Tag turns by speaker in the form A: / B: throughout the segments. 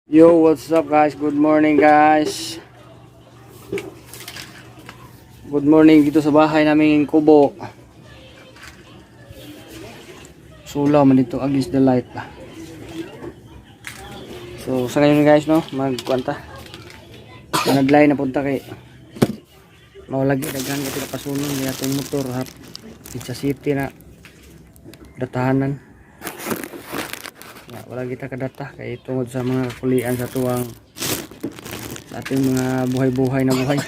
A: Yo, what's up guys? Good morning guys. Good morning dito sa bahay namin Kubo. Sulaw man dito against the light pa. So sa ngayon guys no, magkwanta. Nagline na punta kay mawalagi daghan ka pila pasunon niya tong motor ha. Sa city na datahanan. Wala kita kadata kay tungod sa mga kulian sa tuwang sa ating mga buhay-buhay na buhay.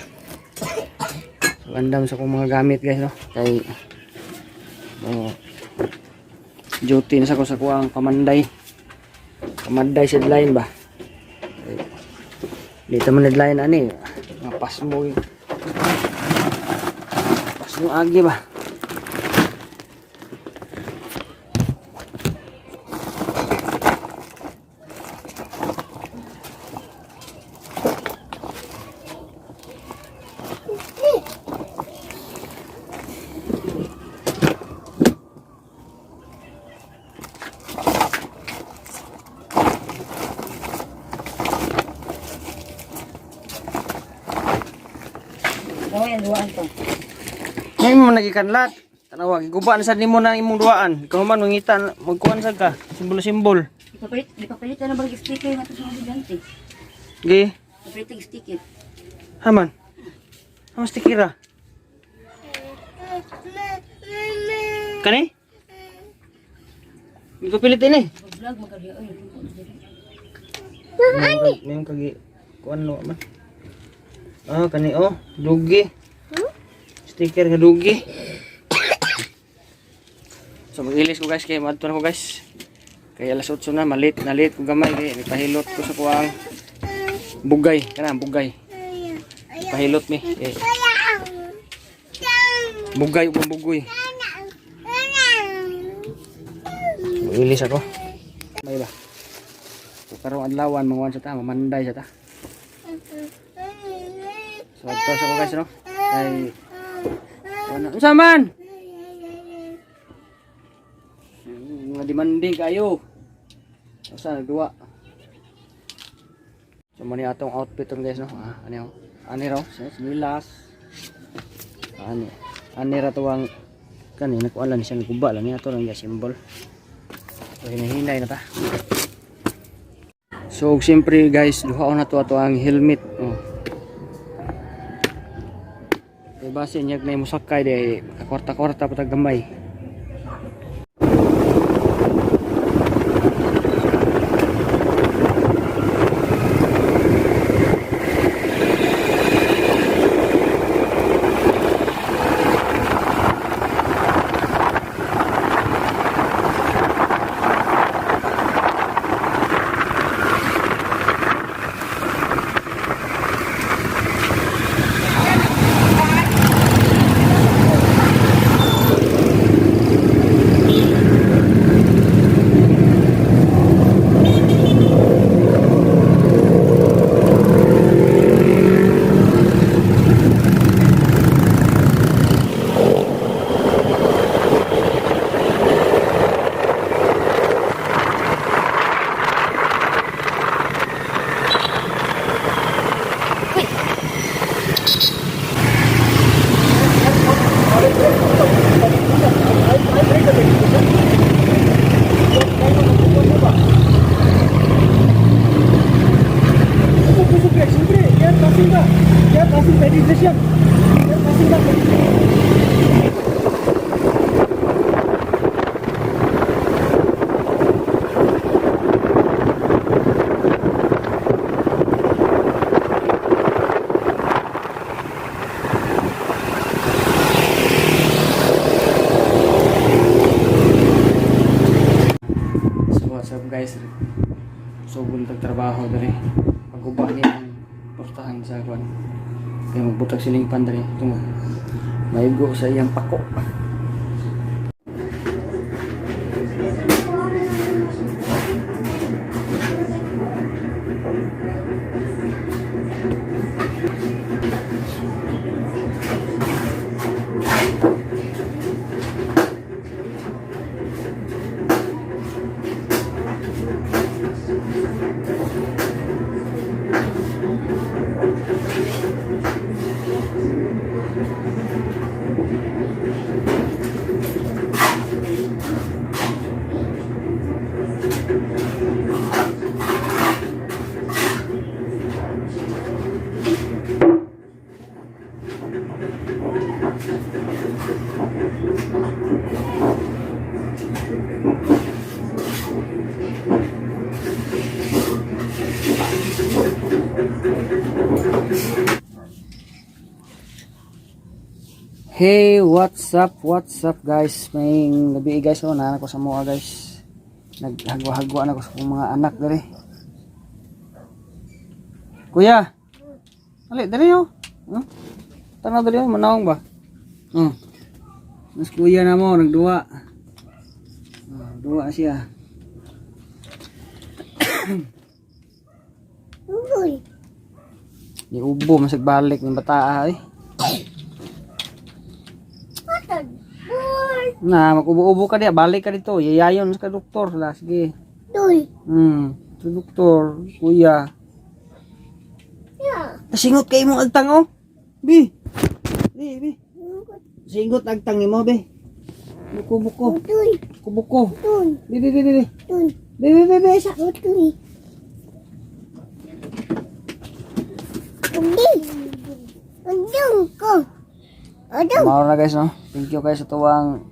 A: So andam sa kong mga gamit guys no kay duty na sa ko sa kuwang pamanday sideline ba dito man deadline ani mapas mo pas mo agi ba.
B: Ngayon, duwaan to.
A: Ngayon mo nagikanlat. Tanawa, gigubaan sa nimo na imong duaan. Ikaw man mangitan, magkuhan sa ka, simbol-simbol.
B: Di pa palit na balik sticker nga to sa mga estudyante.
A: Gi,
B: Palit ang sticker.
A: haman. Haman stikira. Kani? Ikaw pilit ini.
B: Vlog magkadiya ay.
A: Mayroon kagi kuan lo man. Ah, kani oh, dugi. Sticker nga dugi. So mag-ilis ko guys kay madto na ko guys. Kay alas 8 na malit ko gamay kay nagpahilot ko sa kuwang bugay, kana bugay. Pahilot mi. Bugay ug bugoy. Mag-ilis ako. May ba? So karong adlawan manguan sa ta, mamanday sa ta. So ito sa ko guys no. Kay ano unsa man? Mga demanding kayo. Usa nagduwa. So mani atong outfit ron guys no. Ani raw, sinilas. Ani ra tuwang kani nakualan siya nagkuba lang ni ato lang symbol. So hinahinay na ta. So siyempre guys, duhaon na to ato ang helmet. Oh. Kay base nyag na musakay di kwarta-kwarta patag gamay. Guys, so buntag trabaho dari paguba ni ang portahan sa kwan kaya magbutag siling pan dari tungod maigo sa iyang pako. Hey, what's up guys? May gabi guys, oh, naanak ko sa mga guys. Naghagwa-hagwa na ko sa mga anak dali. Kuya. Ali, dali oh. Tanaw dali oh, manawang ba? Mas kuya na mo, nagduwa. Duwa siya. Di ubo, masig balik ng bata ay. Na, mag-ubo-ubo ka diya, balik ka dito. Yayayon sa doktor la, sige. Sa doktor, kuya. Pasingot kayo mong agtang oh. Bi. Bi. Singot agtang ni mo, bi. Buko. Buko. Bi. Bi. Sa. Mauro na guys, no? Thank you guys sa tuwang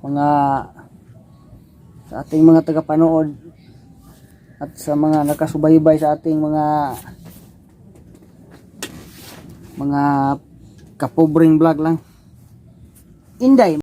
A: mga sa ating mga tagapanood at sa mga nakasubaybay sa ating mga kapobreng vlog lang. Inday.